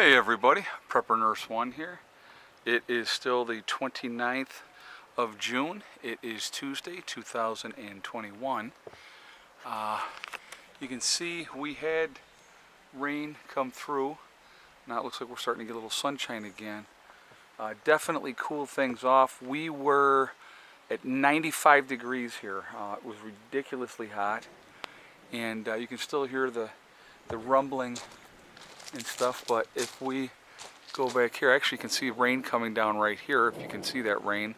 Hey everybody, Prepper Nurse 1 here. It is still the 29th of June. It is Tuesday, 2021. You can see we had rain come through. Now it looks like we're starting to get a little sunshine again. Definitely cooled things off. We were at 95 degrees here. It was ridiculously hot. And you can still hear the rumbling and stuff, but if we go back here, actually you can see rain coming down right here, if you can see that rain.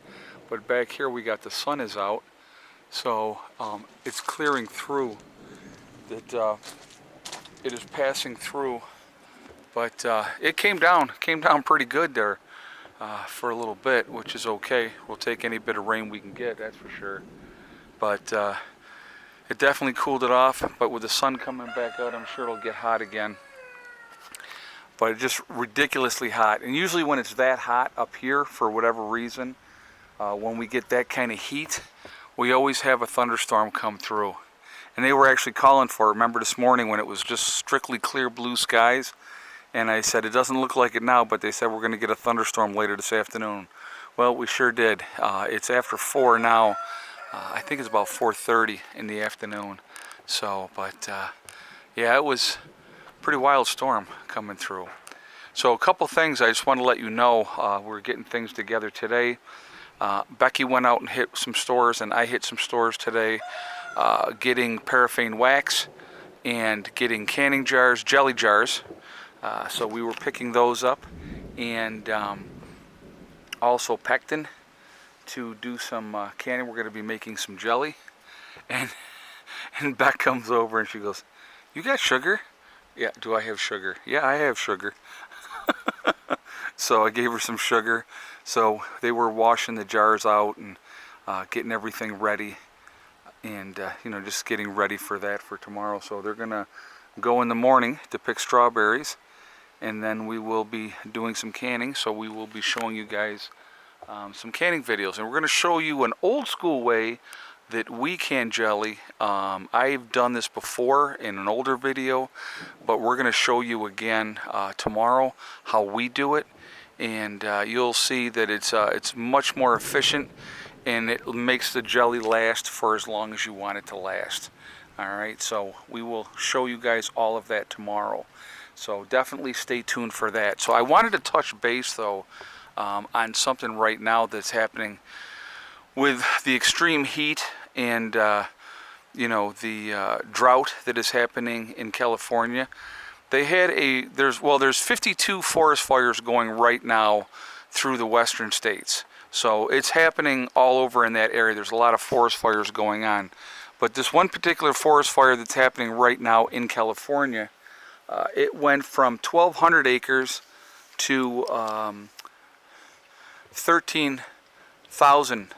But back here we got the sun is out, so it's clearing through. That it is passing through, but it came down pretty good there for a little bit, which is okay. We'll take any bit of rain we can get, that's for sure. But it definitely cooled it off, but with the sun coming back out, I'm sure it'll get hot again. But it's just ridiculously hot. And usually when it's that hot up here, for whatever reason, when we get that kind of heat, we always have a thunderstorm come through. And they were actually calling for it. Remember this morning when it was just strictly clear blue skies? And I said, it doesn't look like it now, but they said we're going to get a thunderstorm later this afternoon. Well, we sure did. It's after 4 now. I think it's about 4:30 in the afternoon. So, but yeah, it was pretty wild storm coming through. So a couple things I just want to let you know. We're getting things together today. Becky went out and hit some stores, and I hit some stores today, getting paraffin wax and getting canning jars, jelly jars. So we were picking those up, and also pectin to do some canning. We're going to be making some jelly, and Beck comes over and she goes, "You got sugar?" Yeah, do I have sugar? Yeah, I have sugar. So I gave her some sugar. So they were washing the jars out and getting everything ready, and just getting ready for that for tomorrow. So they're gonna go in the morning to pick strawberries, and then we will be doing some canning. So we will be showing you guys some canning videos, and we're going to show you an old school way that we can jelly. I've done this before in an older video, but we're going to show you again tomorrow how we do it, and you'll see that it's much more efficient, and it makes the jelly last for as long as you want it to last. Alright, so we will show you guys all of that tomorrow, so definitely stay tuned for that. So I wanted to touch base though on something right now that's happening with the extreme heat and the drought that is happening in California. They had there's 52 forest fires going right now through the western states. So it's happening all over in that area. There's a lot of forest fires going on. But this one particular forest fire that's happening right now in California, it went from 1,200 acres to 13,000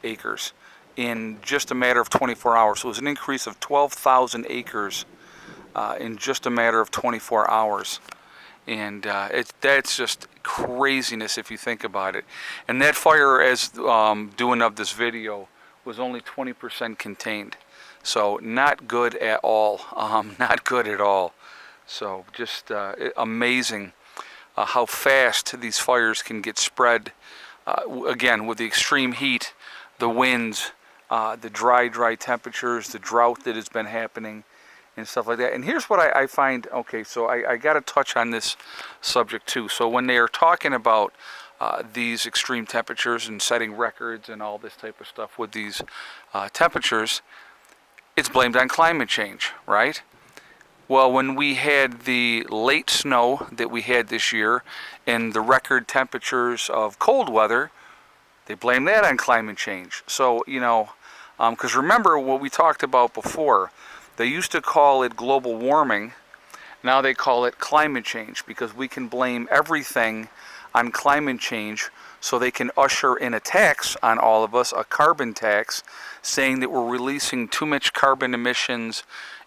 acres in just a matter of 24 hours. So it was an increase of 12,000 acres in just a matter of 24 hours. And that's just craziness if you think about it. And that fire, as doing of this video, was only 20% contained. So not good at all. Not good at all. So just amazing how fast these fires can get spread. Again, with the extreme heat, the winds, the dry temperatures, the drought that has been happening and stuff like that. And here's what I find, okay, so I got to touch on this subject too. So when they are talking about these extreme temperatures and setting records and all this type of stuff with these temperatures, it's blamed on climate change, right? Well, when we had the late snow that we had this year and the record temperatures of cold weather, they blame that on climate change. So, because remember what we talked about before, they used to call it global warming. Now they call it climate change, because we can blame everything on climate change, so they can usher in a tax on all of us, a carbon tax, saying that we're releasing too much carbon emissions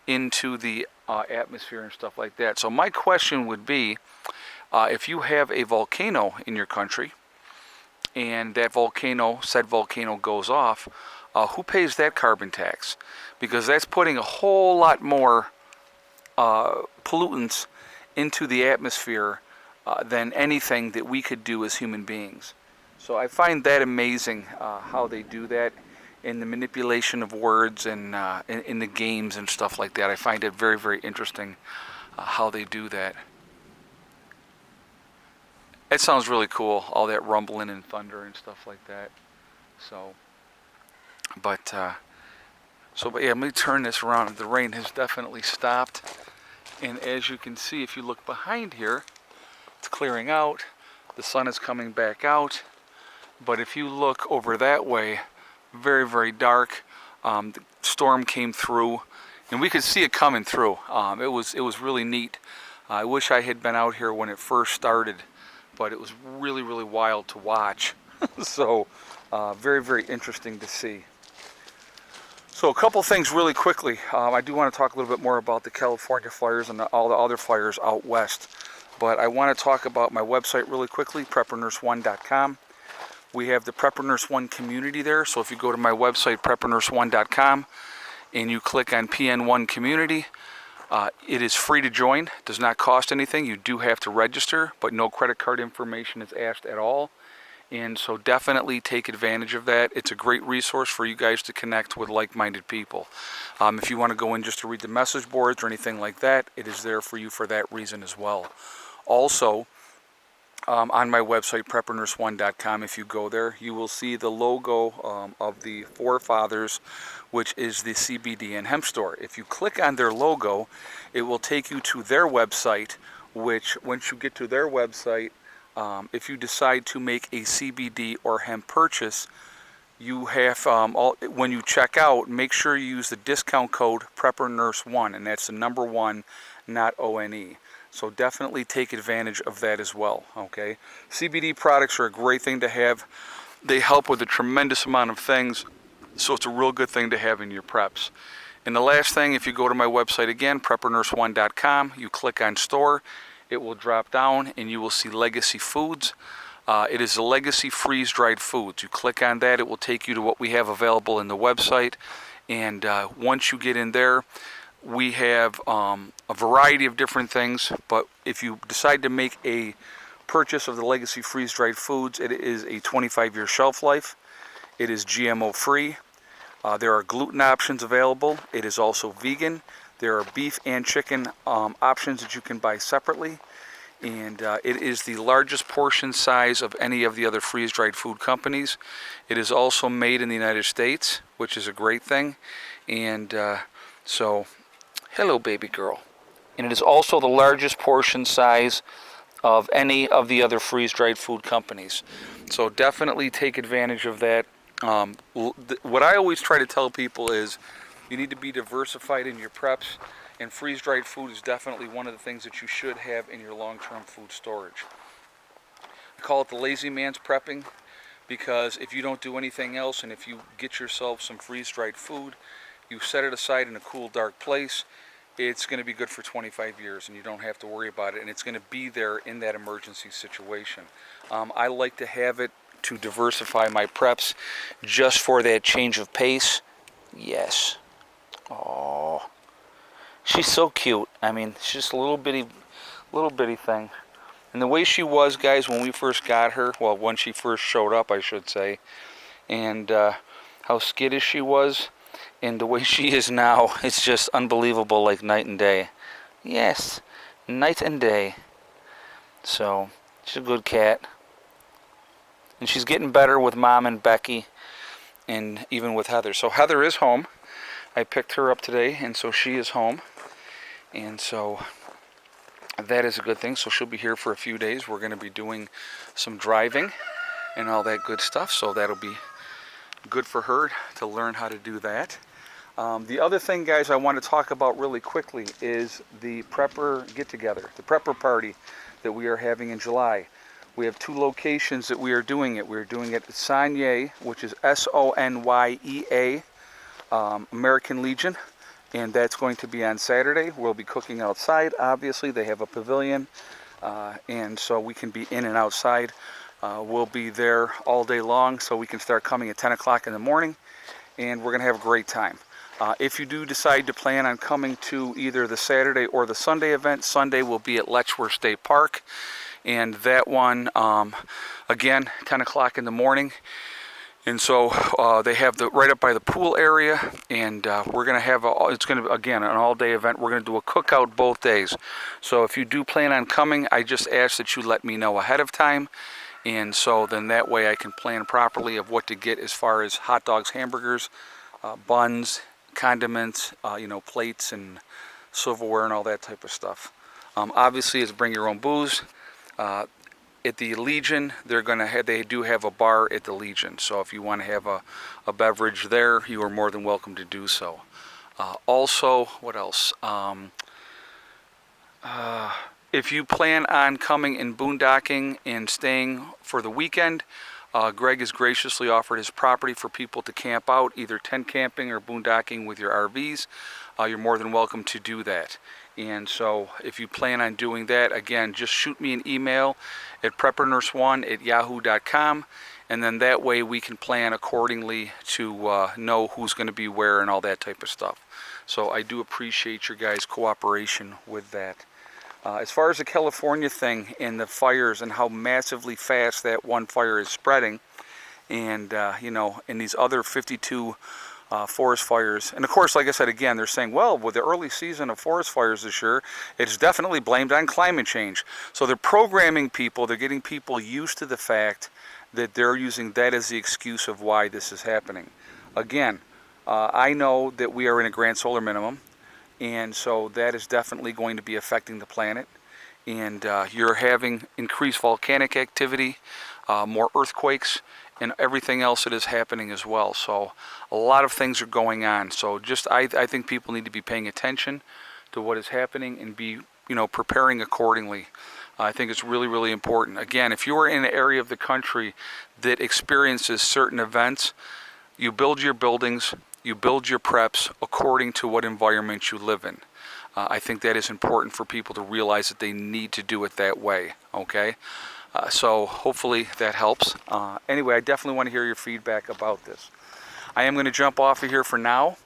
into the atmosphere and stuff like that. So my question would be, if you have a volcano in your country and that said volcano goes off, who pays that carbon tax? Because that's putting a whole lot more pollutants into the atmosphere than anything that we could do as human beings. So I find that amazing how they do that in the manipulation of words and in the games and stuff like that. I find it very, very interesting how they do that. It sounds really cool, all that rumbling and thunder and stuff like that. So, but yeah, let me turn this around. The rain has definitely stopped. And as you can see, if you look behind here, it's clearing out. The sun is coming back out. But if you look over that way, very, very dark. The storm came through, and we could see it coming through. It was really neat. I wish I had been out here when it first started, but it was really, really wild to watch. So very, very interesting to see. So a couple things really quickly. I do want to talk a little bit more about the California fires and all the other fires out west. But I want to talk about my website really quickly, preppernurse1.com. We have the Prepper Nurse 1 community there. So if you go to my website, preppernurse1.com, and you click on PN1 community, it is free to join. It does not cost anything. You do have to register, but no credit card information is asked at all. And so definitely take advantage of that. It's a great resource for you guys to connect with like-minded people. If you want to go in just to read the message boards or anything like that, it is there for you for that reason as well. Also, on my website, preppernurse1.com, if you go there, you will see the logo of the Forefathers, which is the CBD and hemp store. If you click on their logo, it will take you to their website, which once you get to their website, if you decide to make a CBD or hemp purchase, you have, when you check out, make sure you use the discount code PrepperNurse1, and that's the number 1, not ONE. So definitely take advantage of that as well, okay? CBD products are a great thing to have. They help with a tremendous amount of things, so it's a real good thing to have in your preps. And the last thing, if you go to my website again, preppernurse1.com, you click on store, it will drop down and you will see Legacy Foods. It is a Legacy freeze-dried foods. You click on that, it will take you to what we have available in the website. And once you get in there, we have a variety of different things, but if you decide to make a purchase of the Legacy freeze-dried foods, it is a 25-year shelf life. It is GMO free. There are gluten options available. It is also vegan. There are beef and chicken options that you can buy separately. And it is the largest portion size of any of the other freeze-dried food companies. It is also made in the United States, which is a great thing. And so, hello, baby girl. And it is also the largest portion size of any of the other freeze-dried food companies. So definitely take advantage of that. What I always try to tell people is you need to be diversified in your preps, and freeze-dried food is definitely one of the things that you should have in your long-term food storage. I call it the lazy man's prepping, because if you don't do anything else, and if you get yourself some freeze-dried food, you set it aside in a cool, dark place, it's going to be good for 25 years, and you don't have to worry about it, and it's going to be there in that emergency situation. I like to have it to diversify my preps just for that change of pace. Yes. Oh, she's so cute. I mean, she's just a little bitty thing. And the way she was, guys, when we first got her, well, when she first showed up, I should say, and how skittish she was, and the way she is now, it's just unbelievable, like night and day. Yes, night and day. So, she's a good cat. And she's getting better with Mom and Becky, and even with Heather. So Heather is home. I picked her up today, and so she is home. And so that is a good thing. So she'll be here for a few days. We're going to be doing some driving and all that good stuff. So that'll be good for her to learn how to do that. The other thing, guys, I want to talk about really quickly is the Prepper get-together, the Prepper party that we are having in July. We have 2 locations that we are doing it. We're doing it at Sonyea, which is Sonyea, American Legion, and that's going to be on Saturday. We'll be cooking outside, obviously. They have a pavilion, and so we can be in and outside. We'll be there all day long, so we can start coming at 10 o'clock in the morning, and we're going to have a great time. If you do decide to plan on coming to either the Saturday or the Sunday event, Sunday will be at Letchworth State Park. and that one, again, 10 o'clock in the morning. And so they have the right up by the pool area, and we're going to have it's going to, again, an all-day event. We're going to do a cookout both days. So if you do plan on coming, I just ask that you let me know ahead of time, and so then that way I can plan properly of what to get as far as hot dogs, hamburgers, buns, condiments, plates and silverware and all that type of stuff. Obviously, it's bring your own booze. At the Legion, they do have a bar at the Legion, so if you want to have a beverage there, you are more than welcome to do so. Also, what else? If you plan on coming and boondocking and staying for the weekend, Greg has graciously offered his property for people to camp out, either tent camping or boondocking with your RVs. You're more than welcome to do that. And so if you plan on doing that, again, just shoot me an email at preppernurse1@yahoo.com, and then that way we can plan accordingly to know who's going to be where and all that type of stuff. So I do appreciate your guys' cooperation with that. As far as the California thing and the fires and how massively fast that one fire is spreading, and in these other 52 forest fires, and of course, like I said again, they're saying, well, with the early season of forest fires this year, it's definitely blamed on climate change. So they're programming people, they're getting people used to the fact that they're using that as the excuse of why this is happening. Again, I know that we are in a grand solar minimum, and so that is definitely going to be affecting the planet. And you're having increased volcanic activity, more earthquakes, and everything else that is happening as well. So a lot of things are going on. So I think people need to be paying attention to what is happening and be preparing accordingly. I think it's really, really important. Again, if you are in an area of the country that experiences certain events, you build your buildings, you build your preps according to what environment you live in. I think that is important for people to realize that they need to do it that way, okay? So hopefully that helps. Anyway, I definitely want to hear your feedback about this. I am going to jump off of here for now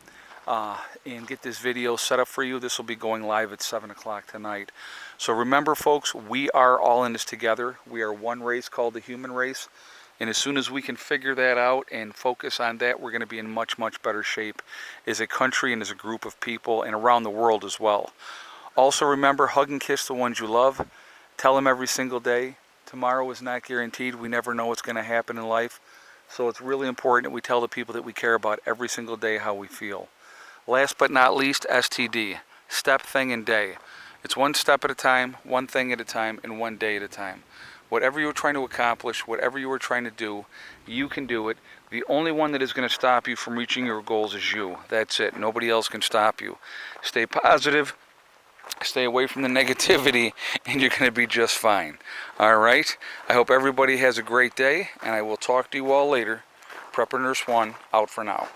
and get this video set up for you. This will be going live at 7 o'clock tonight. So remember, folks, we are all in this together. We are one race called the human race. And as soon as we can figure that out and focus on that, we're going to be in much, much better shape as a country and as a group of people and around the world as well. Also remember, hug and kiss the ones you love. Tell them every single day. Tomorrow is not guaranteed. We never know what's going to happen in life. So it's really important that we tell the people that we care about every single day how we feel. Last but not least, STD. Step, thing, and day. It's one step at a time, one thing at a time, and one day at a time. Whatever you're trying to accomplish, whatever you are trying to do, you can do it. The only one that is going to stop you from reaching your goals is you. That's it. Nobody else can stop you. Stay positive. Stay away from the negativity, and you're going to be just fine. All right? I hope everybody has a great day, and I will talk to you all later. Prepper Nurse 1, out for now.